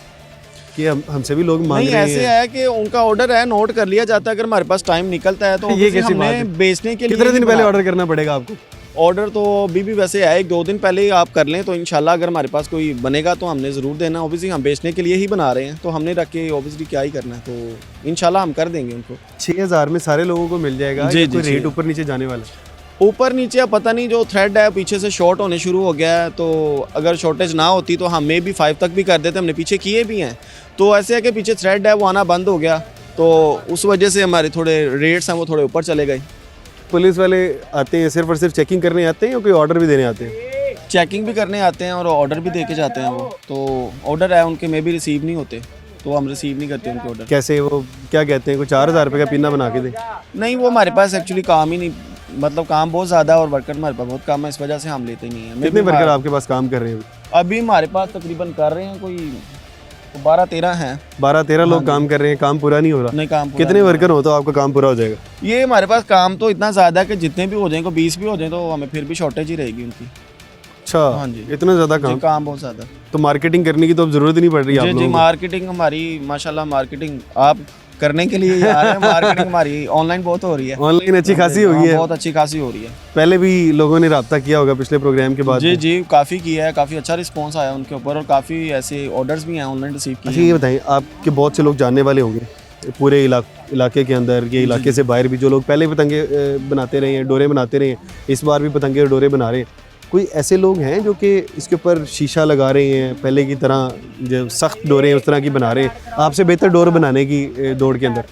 A: कि हमसे भी लोग मांग
G: नहीं
A: रहे
G: ऐसे
A: हैं।
G: है कि उनका ऑर्डर है, नोट कर लिया जाता है, अगर हमारे पास टाइम निकलता है तो
A: ये
G: obviously
A: कैसी बात
G: हमने
A: है?
G: बेचने के लिए
A: कितने दिन
G: ही
A: पहले
G: बना-
A: ऑर्डर करना पड़ेगा आपको?
G: ऑर्डर तो अभी भी वैसे है 1-2 दिन पहले ही आप कर लें तो इंशाल्लाह अगर हमारे पास कोई बनेगा तो हमने ज़रूर देना। ओबियसली हम बेचने के लिए ही बना रहे हैं तो हमने रख के ओबियसली क्या ही करना है, तो इंशाल्लाह हम कर देंगे उनको।
A: 6000 में सारे लोगों को मिल जाएगा
G: जी,
A: या
G: जी,
A: कोई
G: जी।
A: रेट ऊपर नीचे जाने वाला है?
G: ऊपर नीचे अब पता नहीं, जो थ्रेड है पीछे से शॉर्ट होने शुरू हो गया है, तो अगर शॉर्टेज ना होती तो हम मे भी 5 तक भी कर देते, हमने पीछे किए भी हैं। तो ऐसे है कि पीछे थ्रेड है वो आना बंद हो गया, तो उस वजह से हमारे थोड़े रेट्स हैं वो थोड़े ऊपर चले गए।
A: पुलिस वाले आते हैं सिर्फ और सिर्फ चेकिंग करने आते हैं या कोई ऑर्डर भी देने आते हैं?
G: चेकिंग भी करने आते हैं और ऑर्डर भी दे के जाते हैं वो, तो ऑर्डर है उनके में भी रिसीव नहीं होते, तो हम रिसीव नहीं करते उनके ऑर्डर।
A: कैसे, वो क्या कहते हैं, कोई 4000 रुपये का पिन्ना बना के दे?
G: नहीं, वो हमारे पास एक्चुअली काम ही नहीं, मतलब काम बहुत ज़्यादा और वर्कर हमारे पास बहुत कम है, इस वजह से हम लेते नहीं हैं।
A: कितने वर्कर आपके पास काम कर रहे हैं?
G: अभी हमारे पास तकरीबन कर रहे हैं कोई 12-13 हैं।
A: 12-13 लोग काम कर रहे हैं, काम पूरा नहीं हो रहा?
G: नहीं, काम
A: कितने वर्कर हो तो आपका काम पूरा हो जाएगा?
G: ये हमारे पास काम तो इतना ज़्यादा है कि जितने भी हो जाएंगे, 20 भी हो जाए तो हमें फिर भी शॉर्टेज ही रहेगी उनकी।
A: अच्छा,
G: हाँ जी,
A: इतना ज़्यादा
G: जी,
A: काम?
G: काम बहुत ज़्यादा।
A: तो मार्केटिंग करने की तो अब ज़रूरत ही नहीं पड़ रही आप
G: जी
A: लोगों को?
G: मार्केटिंग हमारी माशाल्लाह, मार्केटिंग आप करने के लिए आ रहे हैं। मार्केटिंग हमारी ऑनलाइन बहुत हो रही है,
A: ऑनलाइन अच्छी खासी हो गई है?
G: बहुत अच्छी खासी हो रही है।
A: पहले भी लोगों ने रब्ता किया होगा पिछले प्रोग्राम के बाद?
G: जी जी, काफ़ी किया है, काफ़ी अच्छा रिस्पॉन्स आया उनके ऊपर और काफ़ी ऐसे ऑर्डर्स भी हैं ऑनलाइन रिसीव किए।
A: अच्छा, ये बताएं, आपके बहुत से लोग जानने वाले होंगे पूरे इलाके के अंदर, ये इलाके से बाहर भी, जो लोग पहले पतंगे बनाते रहे हैं, डोरे बनाते रहे हैं, इस बार भी पतंगे और डोरे बना रहे हैं, कोई ऐसे लोग हैं जो कि इसके ऊपर शीशा लगा रहे हैं, पहले की तरह जो सख्त डोरे हैं उस तरह की बना रहे हैं, आपसे बेहतर डोर बनाने की दौड़ के अंदर?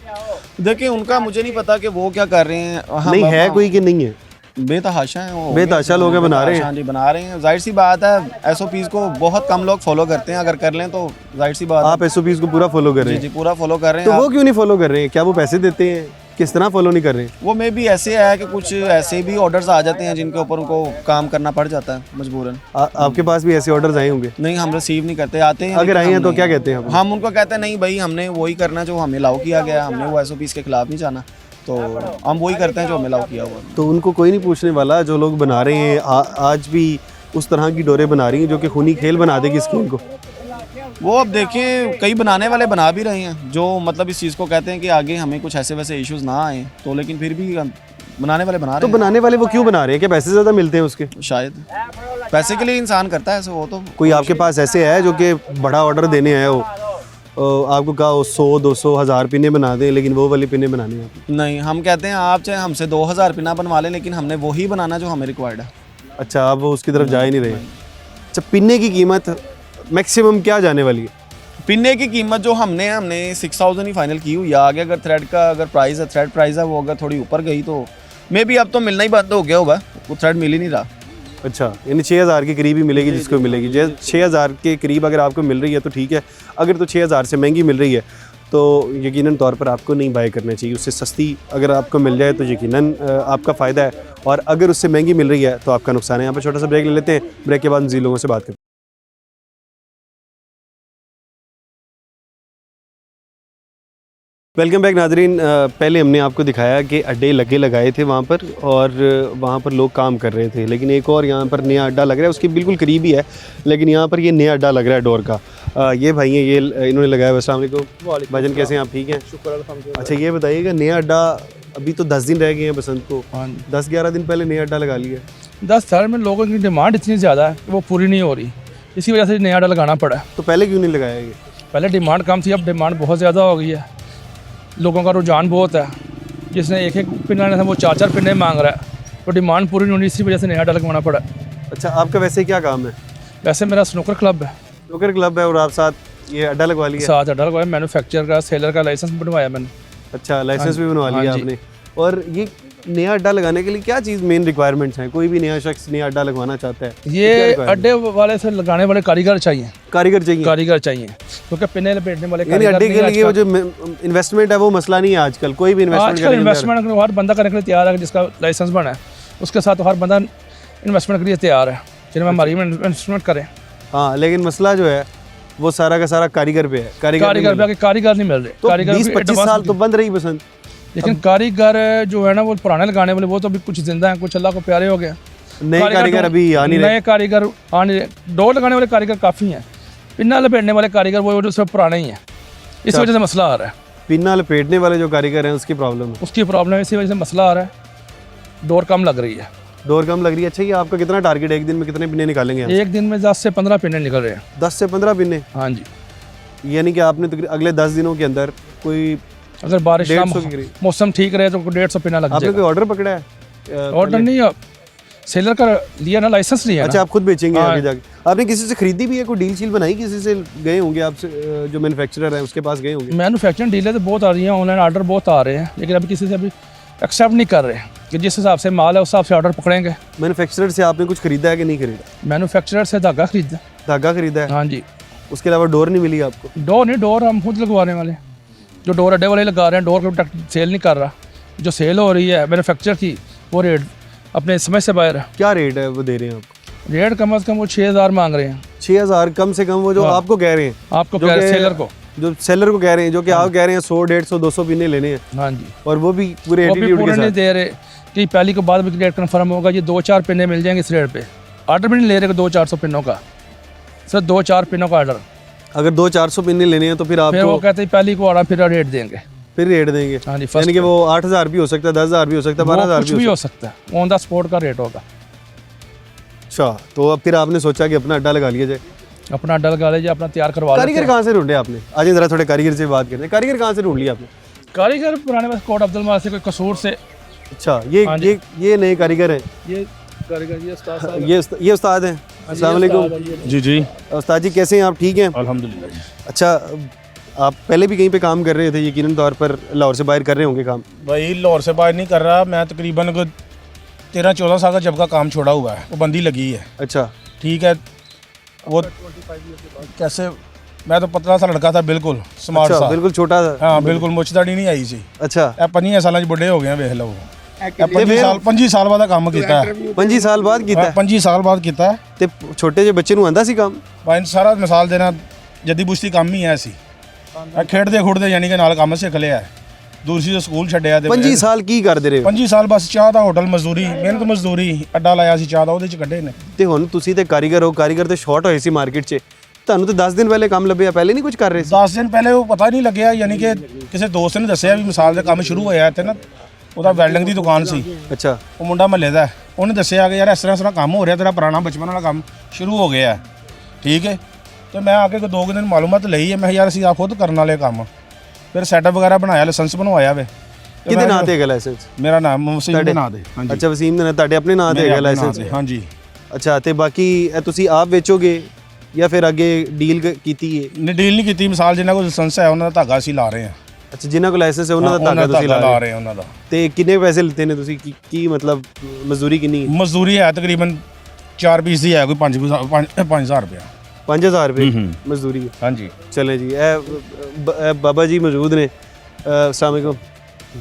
G: देखिए, उनका मुझे नहीं पता कि वो क्या कर रहे हैं।
A: नहीं है कोई कि नहीं है?
G: बेतहाशा हैं वो,
A: बेतहाशा लोग हैं, बना रहे हैं।
G: हाँ जी, बना रहे हैं। जाहिर सी बात है, SOPs को बहुत कम लोग फॉलो करते हैं, अगर कर लें तो जाहिर सी बात।
A: आप SOPs को पूरा फॉलो कर रहे हैं?
G: जी, पूरा फॉलो कर रहे
A: तो
G: हैं।
A: वो क्यों नहीं फॉलो कर रहे हैं? क्या वो पैसे देते हैं? किस तरह फॉलो नहीं कर रहे हैं?
G: वो मे भी ऐसे है कि कुछ ऐसे भी ऑर्डर्स आ जाते हैं जिनके ऊपर उनको काम करना पड़ जाता है मजबूरन।
A: आपके पास भी ऐसे ऑर्डर्स आए होंगे?
G: नहीं, हम रिसीव नहीं करते। आते हैं,
A: अगर
G: लेकिन
A: आए हैं
G: हम
A: तो
G: नहीं।
A: क्या कहते हैं आप?
G: हम उनको कहते हैं नहीं भाई, हमने वही करना जो हमें अलाउ किया गया, हमने वो SOPs के खिलाफ नहीं जाना, तो हम वही करते हैं जो हमें अलाउ किया हुआ।
A: तो उनको कोई नहीं पूछने वाला? जो लोग बना रहे हैं आज भी उस तरह की डोरे बना रही हैं जो कि खूनी खेल बना देगी स्कीम को?
G: वो अब देखिए, कई बनाने वाले बना भी रहे हैं जो मतलब इस चीज़ को कहते हैं कि आगे हमें कुछ ऐसे वैसे इश्यूज ना आए, तो लेकिन फिर भी बनाने वाले बना रहे
A: तो
G: हैं।
A: बनाने वाले वो क्यों बना रहे हैं? क्या पैसे ज़्यादा मिलते हैं उसके?
G: शायद पैसे के लिए इंसान करता है ऐसे। वो तो
A: कोई आपके पास ऐसे है जो कि बड़ा ऑर्डर देने आए हो, आपको कहा 100-200 हज़ार पिने बना दें, लेकिन वो वाली पिने बनानी है?
G: नहीं, हम कहते हैं आप चाहे हमसे 2000 पिना बनवा लें, लेकिन हमने वही बनाना जो हमें रिक्वायर्ड है।
A: अच्छा, आप वो उसकी तरफ जा ही नहीं रहे? अच्छा, पिन्ने की कीमत मैक्सिमम क्या जाने वाली है?
G: पिन्ने की कीमत जो हमने 6000 ही फाइनल की हुई है। आगे अगर थ्रेड का अगर प्राइस है, थ्रेड प्राइस है, वो अगर थोड़ी ऊपर गई तो मे बी अब तो मिलना ही बंद हो गया होगा, वो थ्रेड मिल ही नहीं रहा।
A: अच्छा, यानी 6000 के करीब ही मिलेगी जिसको मिलेगी। जैसे 6000 के करीब अगर आपको मिल रही है तो ठीक है, अगर तो 6000 से महंगी मिल रही है तो यकीनन तौर पर आपको नहीं बाय करना चाहिए। उससे सस्ती अगर आपको मिल जाए तो यकीनन आपका फ़ायदा है, और अगर उससे महंगी मिल रही है तो आपका नुकसान है। यहाँ पर छोटा सा ब्रेक ले लेते हैं, ब्रेक के बाद मज़ीद लोगों से बात करते हैं। वेलकम बैक नाजरीन। पहले हमने आपको दिखाया कि अड्डे लगाए थे वहाँ पर, और वहाँ पर लोग काम कर रहे थे, लेकिन एक और यहाँ पर नया अड्डा लग रहा है, उसके बिल्कुल करीब ही है, लेकिन यहाँ पर ये नया अड्डा लग रहा है डोर का। ये भाई हैं, ये इन्होंने लगाया। अस्सलाम वालेकुम भाईजान, कैसे हैं आप? ठीक हैं, शुक्र अल्हम्दुलिल्लाह। अच्छा, ये बताइएगा, नया अड्डा अभी तो 10 दिन रह गए हैं बसंत को, 10-11 दिन पहले नया अड्डा लगा लिया।
H: 10 साल में लोगों की डिमांड इतनी ज़्यादा है कि वो पूरी नहीं हो रही, इसी वजह से नया अड्डा लगाना पड़ा।
A: तो पहले क्यों नहीं लगाया ये?
H: पहले डिमांड कम थी, अब डिमांड बहुत ज़्यादा हो गई है, लोगों का रुझान बहुत है। जिसने एक पिन लाना था वो 4-4 पिने मांग रहा है, तो डिमांड पूरी नहीं होनी, इसी वजह से नया अड्डा लगवाना पड़ा।
A: अच्छा, आपका वैसे क्या काम है?
H: वैसे मेरा स्नूकर क्लब है।
A: स्नूकर क्लब है, और आप साथ ये अड्डा लगवा लिया?
H: साथ अड्डा लगवाया, मैन्युफैक्चर का, सेलर का लाइसेंस बनवाया मैंने।
A: अच्छा, लाइसेंस भी बनवा लिया
H: हाँ जी।
A: आपने। और ये नया अड्डा लगाने के लिए क्या चीज़ मेन रिक्वायरमेंट्स हैं? कोई भी नया शख्स नया अड्डा लगवाना चाहता है,
H: ये अड्डे वाले से लगाने वाले कारीगर चाहिए,
A: कारीगर चाहिए,
H: क्योंकि पिने लपेटने वाले
A: यानी अड्डे के लिए वो जो इन्वेस्टमेंट है वो मसला नहीं है आजकल। कोई भी
H: आजकल इन्वेस्टमेंट हर बंदा करने के लिए तैयार है, जिसका लाइसेंस बना है उसके साथ हर बंदा इन्वेस्टमेंट के लिए तैयार है, जिन्हें हमारी इन्वेस्टमेंट करें।
A: हाँ, लेकिन मसला जो है वो सारा का सारा कारीगर पे है।
H: कारीगर नहीं मिल रहे।
A: तो 20-25 साल तो बंद रही बसंत,
H: लेकिन कारीगर जो है ना वो पुराने लगाने वाले, वो तो अभी कुछ जिंदा हैं, कुछ अल्लाह को प्यारे हो गए।
A: नए कारीगर अभी आ नहीं रहे।
H: नए कारीगर आ नहीं रहे। डोर लगाने वाले कारीगर काफ़ी हैं, पिन्ना लपेटने वाले कारीगर वो सब पुराने ही हैं, इस वजह से मसला आ रहा है।
A: पिन्ना लपेटने वाले जो कारीगर हैं उसकी प्रॉब्लम है,
H: उसकी प्रॉब्लम है, इसी वजह से मसला आ रहा है। डोर कम लग रही है।
A: डोर कम लग रही है। अच्छा, ये आपका कितना टारगेट है? एक दिन में कितने पिन्ने निकालेंगे?
H: एक दिन में 10 से 15 पिन्ने निकल रहे हैं।
A: 10 से 15 पिन्ने?
H: हाँ जी।
A: यानी कि आपने अगले 10 दिनों के अंदर कोई
H: अगर बारिश का
A: 150 की
H: मौसम ठीक रहे तो 150 पिना लग
A: आपने
H: जाएगा।
A: कोई ऑर्डर पकड़ा है?
H: ऑर्डर नहीं, सेलर का लिया ना, लाइसेंस लिया
A: अच्छा,
H: ना।
A: आप खुद बेचेंगे
H: हाँ।
A: आगे जाके? आपने किसी से खरीदी भी है, कोई डील शील बनाई किसी से? गए होंगे आपसे जो मैन्युफैक्चरर है उसके पास गए होंगे?
H: मैन्युफैक्चरिंग डीलर तो बहुत आ रही हैं, ऑनलाइन ऑर्डर बहुत आ रहे हैं, लेकिन अभी किसी से अभी एक्सेप्ट नहीं कर रहे कि जिस हिसाब से माल है उस हिसाब से ऑर्डर पकड़ेंगे।
A: मैन्युफैक्चरर से आपने कुछ खरीदा है कि नहीं खरीदा?
H: मैन्युफैक्चरर से धागा खरीदा।
A: धागा खरीदा है?
H: हाँ जी।
A: उसके अलावा डोर नहीं मिली आपको?
H: डोर नहीं, डोर हम खुद लगवाने वाले, जो डोर अड्डे वाले लगा रहे हैं, डोर का सेल नहीं कर रहा। जो सेल हो रही है मैन्युफैक्चर की, वो रेट अपने समझ से बाहर है।
A: क्या रेट है वो दे रहे हैं आपको?
H: रेट कम से कम वो 6,000 मांग रहे हैं।
A: 6,000 कम से कम? वो जो
H: हाँ।
A: आपको कह रहे हैं?
H: आपको
A: जो
H: कह रहे
A: कि-
H: सेलर को,
A: जो सेलर को कह रहे हैं, जो कि आप कह रहे हैं 100, 150, 200 पिने लेने हैं,
H: हाँ जी,
A: और वो भी पूरे
H: वो भी
A: एटीट्यूड
H: पूरे
A: के
H: नहीं
A: साथ।
H: दे रहे कि पहली के बाद में रेट कन्फर्म होगा, ये 2-4 पिने मिल जाएंगे इस रेट पे। ऑर्डर भी नहीं ले रहे 200-400 पिनों का, सिर्फ 2-4 पिनों का ऑर्डर।
A: अगर 200-400 पिने लेने हैं तो फिर
H: फिर वो
A: आपको
H: कहते हैं पहली को ऑर्डर फिर रेट देंगे।
A: फिर रेट देंगे?
H: हाँ जी,
A: यानी कि वो 8,000 भी हो सकता है, 10,000 भी हो सकता है, 12,000
H: कुछ भी हो सकता है, ऑन द स्पॉट का रेट होगा।
A: अच्छा, तो अब फिर आपने सोचा कि अपना अड्डा लगा लिया जाए?
H: अपना अड्डा लगा लीजिए, अपना तैयार करवा लेते
A: कारीगर
H: हैं।
A: कहाँ से ढूंढे आपने? आज जरा थोड़े कारीगर से बात करते हैं। कारीगर कहाँ से ढूंढ लिया आपने?
H: कारीगर पुराने बस कोट अब्दुल माल से, कोई कसूर से।
A: अच्छा,
H: हाँ जी।
A: ये नए कारीगर हैं?
H: ये कारीगर ये उस्ताद साहब
A: ये उस्ताद हैं? अस्सलाम वालेकुम।
I: जी जी,
A: उस्ताद जी कैसे हैं आप? ठीक हैं?
I: अल्हम्दुलिल्लाह।
A: अच्छा, आप पहले भी कहीं पे काम कर रहे थे यकीनन तौर पर, लाहौर से बाहर कर रहे होंगे काम?
I: भाई लाहौर से बाहर नहीं कर रहा मैं, तकरीबन 13-14 साल का जब का काम छोड़ा हुआ है, वो बंदी लगी है।
A: अच्छा,
I: ठीक है, वो कैसे, मैं तो पतला सा लड़का था, बिल्कुल स्मार्ट
A: अच्छा,
I: सा।
A: बिल्कुल छोटा था।
I: हाँ बिल्कुल, मुछदाड़ी नहीं आई सी।
A: अच्छा,
I: ਇਹ 25 ਸਾਲਾਂ 'ਚ ਬੁੱਢੇ ਹੋ ਗਏ ਆ, ਵੇਖ ਲਓ। 25 ਸਾਲ ਬਾਅਦ ਕੰਮ ਕੀਤਾ ਹੈ।
A: 25 ਸਾਲ ਬਾਅਦ ਕੀਤਾ?
I: 25 ਸਾਲ ਬਾਅਦ ਕੀਤਾ ਹੈ।
A: ਤੇ ਛੋਟੇ ਜਿਹੇ ਬੱਚੇ ਨੂੰ ਆਂਦਾ ਸੀ ਕੰਮ?
I: ਭਾਈ ਸਾਰਾ ਮਿਸਾਲ ਦੇਣਾ, ਜੱਦੀ ਬੁਸ਼ਤੀ ਕੰਮ ਹੀ ਹੈ ਅਸੀਂ। ਖੇਡਦੇ ਖੁੱਡਦੇ ਯਾਨੀ ਕਿ ਨਾਲ ਕੰਮ ਸਿੱਖ ਲਿਆ, ਦੂਸਰੀ ਤੋਂ ਸਕੂਲ ਛੱਡਿਆ।
A: 25 ਸਾਲ ਕੀ ਕਰਦੇ ਰਹੇ?
I: 25 ਸਾਲ ਬਸ ਚਾਹ ਦਾ ਹੋਟਲ ਮਜ਼ਦੂਰੀ, ਮਿਹਨਤ ਮਜ਼ਦੂਰੀ, ਅੱਡਾ ਲਾਇਆ ਸੀ ਚਾਹ ਦਾ, ਉਹਦੇ 'ਚ ਕੱਢੇ ਨੇ।
A: ਤੇ ਹੁਣ ਤੁਸੀਂ ਤੇ ਕਾਰੀਗਰ ਹੋ, ਕਾਰੀਗਰ ਤੇ ਸ਼ਾਰਟ ਹੋਏ ਸੀ ਮਾਰਕੀਟ 'ਚ, ਤੁਹਾਨੂੰ ਤੇ 10 ਦਿਨ ਪਹਿਲੇ ਕੰਮ ਲੱਭਿਆ, ਪਹਿਲੇ ਨਹੀਂ ਕੁਝ ਕਰ ਰਹੇ ਸੀ?
I: 10 ਦਿਨ ਪਹਿਲੇ ਉਹ ਪਤਾ ਨਹੀਂ ਲੱਗਿਆ, ਯਾਨੀ ਕਿ ਕਿਸੇ ਦੋਸਤ ਨੇ ਦੱਸਿਆ ਵੀ ਮਿਸਾਲ ਦਾ ਕੰਮ ਸ਼ੁਰੂ ਹੋਇਆ ਇੱਥੇ ਨਾ, ਉਹਦਾ ਵੈਲਡਿੰਗ ਦੀ ਦੁਕਾਨ ਸੀ।
A: ਅੱਛਾ,
I: ਉਹ ਮੁੰਡਾ ਮਹੱਲੇ ਦਾ, ਉਹਨੇ ਦੱਸਿਆ ਕਿ ਯਾਰ ਇਸ ਤਰ੍ਹਾਂ ਕੰਮ ਹੋ ਰਿਹਾ, ਤੇਰਾ ਪੁਰਾਣਾ ਬਚਪਨ ਵਾਲਾ ਕੰਮ ਸ਼ੁਰੂ ਹੋ ਗਿਆ। ਠੀਕ ਹੈ, ਤੇ ਮੈਂ ਆ ਕੇ 2 ਦਿਨ ਮਾਲੂਮਾਤ ਲਈ ਹੈ, ਮੈਂ ਕਿਹਾ ਯਾਰ ਅਸੀਂ ਆ ਖੁਦ ਕਰਨ ਵਾਲੇ ਕੰਮ। ਫਿਰ ਸੈਟਅਪ ਵਗੈਰਾ ਬਣਾਇਆ, ਲਾਇਸੈਂਸ ਬਣਵਾਇਆ ਵੇ।
A: ਕਿਹਦੇ ਨਾਂ ਤੇ ਹੈਗਾ ਲਾਇਸੈਂਸ?
I: ਮੇਰਾ ਨਾਮ ਵਸੀਮ ਦੇ ਨਾਂ ਦੇ। ਹਾਂਜੀ,
A: ਅੱਛਾ, ਵਸੀਮ ਦੇ ਨਾਂ, ਤੁਹਾਡੇ ਆਪਣੇ ਨਾਂ ਤੇ
I: ਮੇਰੇ
A: ਹੈਗਾ
I: ਆਪਣੇ ਨਾਂ
A: ਲਾਇਸੈਂਸ?
I: ਤੇ, ਹਾਂਜੀ।
A: ਅੱਛਾ, ਤੇ ਬਾਕੀ ਇਹ ਤੁਸੀਂ ਆਪ ਵੇਚੋਗੇ ਜਾਂ ਫਿਰ ਅੱਗੇ ਡੀਲ ਕੀਤੀ ਹੈ?
I: ਨੇ ਡੀਲ ਨਹੀਂ ਕੀਤੀ, ਮਿਸਾਲ ਜਿਨ੍ਹਾਂ ਕੋਲ ਲਾਇਸੈਂਸ ਹੈ ਉਹਨਾਂ ਦਾ ਧਾਗਾ ਅਸੀਂ ਲਾ ਰਹੇ ਹਾਂ।
A: ਅੱਛਾ, ਜਿਨ੍ਹਾਂ ਕੋਲ ਲਾਇਸੈਂਸ ਹੈ ਉਹਨਾਂ ਦਾ ਧਾਗਾ ਤੁਸੀਂ ਲਾ ਰਹੇ ਹੋ?
I: ਉਹਨਾਂ ਦਾ।
A: ਤੇ ਕਿੰਨੇ ਪੈਸੇ ਲਿੱਤੇ ਨੇ ਤੁਸੀਂ? ਕੀ ਮਤਲਬ ਮਜ਼ਦੂਰੀ ਕਿੰਨੀ ਹੈ?
I: ਮਜ਼ਦੂਰੀ ਹੈ ਤਕਰੀਬਨ 4 ਪੀਸ ਦੀ ਹੈ, ਕੋਈ 5,000 ਰੁਪਇਆ।
A: 5,000 रुपये मजदूरी है?
I: हाँ जी।
A: चले जी, बाबा जी मौजूद ने। अस्सलाम वालेकुम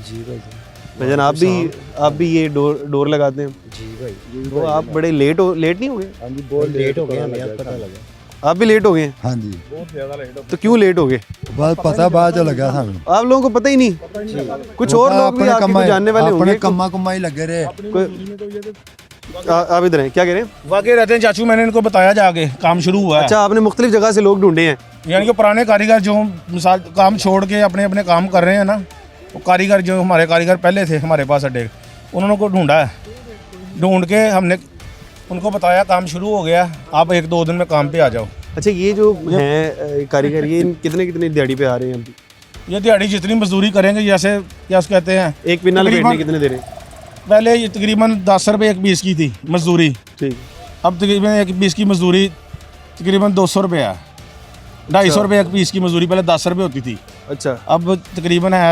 A: जी भाईजान। आप भी ये डोर लगाते हैं? जी भाई। वो आप बड़े लेट नहीं हो गए?
C: हाँ जी, बहुत लेट हो गए, हमें पता लगा।
A: आप भी लेट हो गए?
J: हाँ जी,
A: तो क्यों लेट हो गए?
J: बस पता बाद जो लगा था हमें।
A: आप लोगों को पता ही नहीं? कुछ और लोग भी आपके को जानने वाले होंगे।
J: कम्मा कुम्मा ही लगे रहे।
A: आप इधर हैं, क्या कह रहे हैं?
I: वाकई रहते हैं चाचू, मैंने इनको बताया जाके काम शुरू हुआ है।
A: अच्छा, आपने मुख्तलिफ जगह से लोग ढूंढे हैं?
I: यानी कि पुराने कारीगर जो मिसाल काम छोड़ के अपने अपने काम कर रहे हैं ना, वो कारीगर जो हमारे कारीगर पहले थे हमारे पास अड्डे, उन्होंने को ढूंढा है। ढूंढ के हमने उनको बताया काम शुरू हो गया, आप 1-2 दिन में काम पे आ जाओ।
A: अच्छा, ये जो हैं कारीगर, ये कितने दिहाड़ी पे आ रहे हैं?
I: ये दिहाड़ी जितनी मजदूरी करेंगे, जैसे क्या कहते हैं,
A: एक पिन्ना लपेटने कितने दे रहे हैं?
I: पहले ये तकरीबन 10 रुपये एक पीस की थी मजदूरी।
A: ठीक।
I: अब तकरीबन एक पीस की मजदूरी तकरीबन 200 रुपये है। 250 रुपये एक पीस की मजदूरी पहले 10 रुपये होती थी।
A: अच्छा,
I: अब तकरीबन है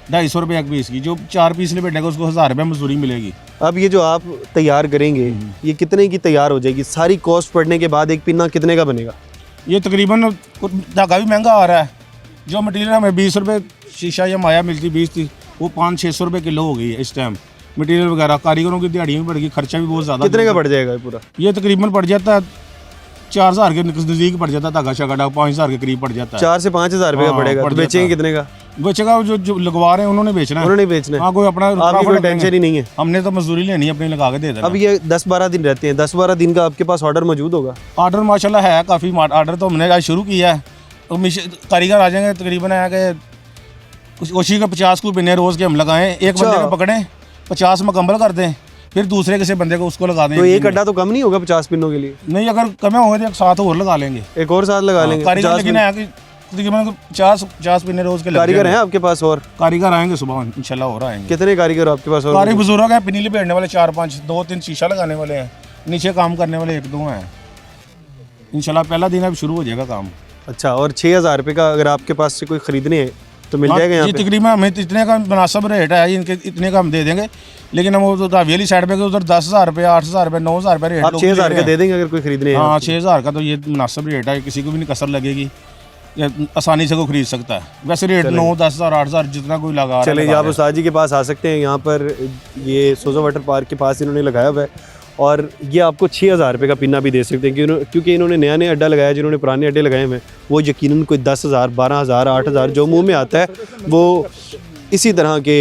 I: 250 रुपये एक पीस की। जो 4 पीस लपेटेगा उसको 1000 रुपये मजदूरी मिलेगी।
A: अब ये जो आप तैयार करेंगे, ये कितने की तैयार हो जाएगी? सारी कॉस्ट पड़ने के बाद एक पिन्ना कितने का बनेगा?
I: ये तकरीबन धागा भी महंगा आ रहा है। जो मटीरियल हमें 20 रुपये शीशा या माया मिलती 20 थी, वो 500-600 रुपये किलो हो गई है इस टाइम। मटीरियल वगैरह, कारीगरों की दिहाड़ियाँ भी बढ़ गई, खर्चा भी बहुत ज़्यादा।
A: कितने का पड़ जाएगा ये पूरा?
I: ये तकरीबन पड़ जाता है 4,000 के नज़दीक पड़ जाता है, धागा शागा 5,000 के करीब पड़ जाता है।
A: 4 से 5,000 रुपये का
I: हाँ,
A: पड़ेगा।
I: पड़
A: तो
I: जाता
A: बेचेंगे
I: है।
A: कितने का?
I: बेचेगा जो लगवा रहे हैं उन्होंने बेचना है।
A: उन्होंने बेचना है।
I: हाँ, कोई अपना
A: आपकी कोई टेंशन ही नहीं है?
I: हमने तो मजदूरी लेनी है, अपनी लगा के दे देना।
A: अब ये 10-12 दिन रहते हैं, 10-12 दिन का आपके पास ऑर्डर मौजूद होगा?
I: ऑर्डर माशाल्लाह है काफ़ी। ऑर्डर तो हमने आज शुरू किया है, तो कारीगर आ जाएंगे तकरीबन है कि कोशिश का 50 को पिन्ने रोज़ के हम लगाएं, एक बंदे को पकड़ें, 50 मुकम्मल कर दें, फिर दूसरे किसी बंदे को उसको लगा दें।
A: तो एक अड्डा तो कम नहीं होगा 50 पिनों के लिए?
I: नहीं, अगर कम होंगे तो एक साथ और लगा लेंगे,
A: एक और साथ लगा लेंगे।
I: कारीगर। लेकिन है कि तकरीबन 50 पिन्ने रोज़ के लग
A: कारीगर
I: जाएंगे।
A: हैं आपके पास और?
I: कारीगर आएंगे सुबह इंशाल्लाह और आएंगे।
A: कितने कारीगर आपके पास और?
I: कारी बुजुर्ग हैं, पिन्नी लपेटने वाले 4-5, 2-3 शीशा लगाने वाले हैं, नीचे काम करने वाले 1-2 हैं। इंशाल्लाह पहला दिन अब शुरू हो जाएगा काम।
A: अच्छा, और 6,000 रुपये का अगर आपके पास से कोई ख़रीदने हैं तो मिल जाएगा यहाँ
I: जी
A: पे?
I: तकरीबन हमें इतने का मुनासिब रेट है, इनके इतने का हम दे देंगे, लेकिन हम वो हवेली साइड पे उधर 10,000 रुपये, 8,000 रुपये, 9,000 रुपये रेट
A: आप 6,000 का दे देंगे अगर कोई ख़रीदने हैं?
I: हाँ 6,000 का तो ये मुनासिब रेट है, किसी को भी नहीं कसर लगेगी, ये आसानी से को खरीद सकता है। वैसे रेट 9-10,000 8,000 जितना कोई लगा रहा है।
A: चलिए, आप उस्ताद जी के पास आ सकते हैं। यहाँ पर ये सोजा वाटर पार्क के पास इन्होंने लगाया हुआ है और ये आपको 6,000 रुपये का पिन्ना भी दे सकते हैं, क्योंकि इन्होंने नया अड्डा लगाया। जिन्होंने पुराने अड्डे लगाए हुए हैं वो यकीनन कोई 10,000 12,000 8,000 जो मुंह में आता है वो इसी तरह के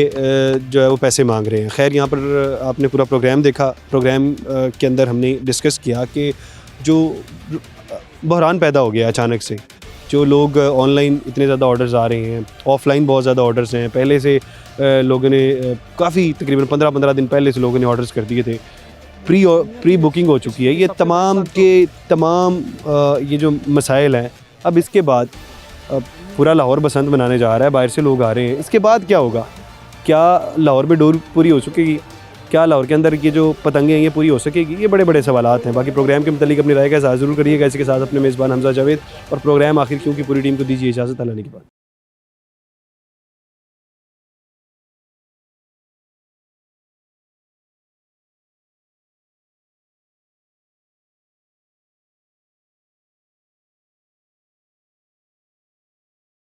A: जो है वो पैसे मांग रहे हैं। खैर, यहाँ पर आपने पूरा प्रोग्राम देखा। प्रोग्राम के अंदर हमने डिस्कस किया कि जो बहरान पैदा हो गया अचानक से, जो लोग ऑनलाइन इतने ज़्यादा ऑर्डर्स आ रहे हैं, ऑफ़लाइन बहुत ज़्यादा ऑर्डर्स हैं। पहले से लोगों ने काफ़ी तकरीबन 15-15 दिन पहले से लोगों ने ऑर्डर्स कर दिए थे। प्री बुकिंग हो चुकी है। ये तमाम के तमाम ये जो मसाइल हैं, अब इसके बाद पूरा लाहौर बसंत मनाने जा रहा है, बाहर से लोग आ रहे हैं। इसके बाद क्या होगा? क्या लाहौर में डोर पूरी हो सकेगी? क्या लाहौर के अंदर ये जो पतंगें हैं ये पूरी हो सकेगी? ये बड़े बड़े सवालात हैं। बाकी प्रोग्राम के मतलब अपनी राय का इज़हार ज़रूर करिएगा। इसी के साथ अपने मेज़बान हमजा जावेद और प्रोग्राम आखिर क्यों की पूरी टीम को दीजिए इजाज़त। अल्लाह ने की बात।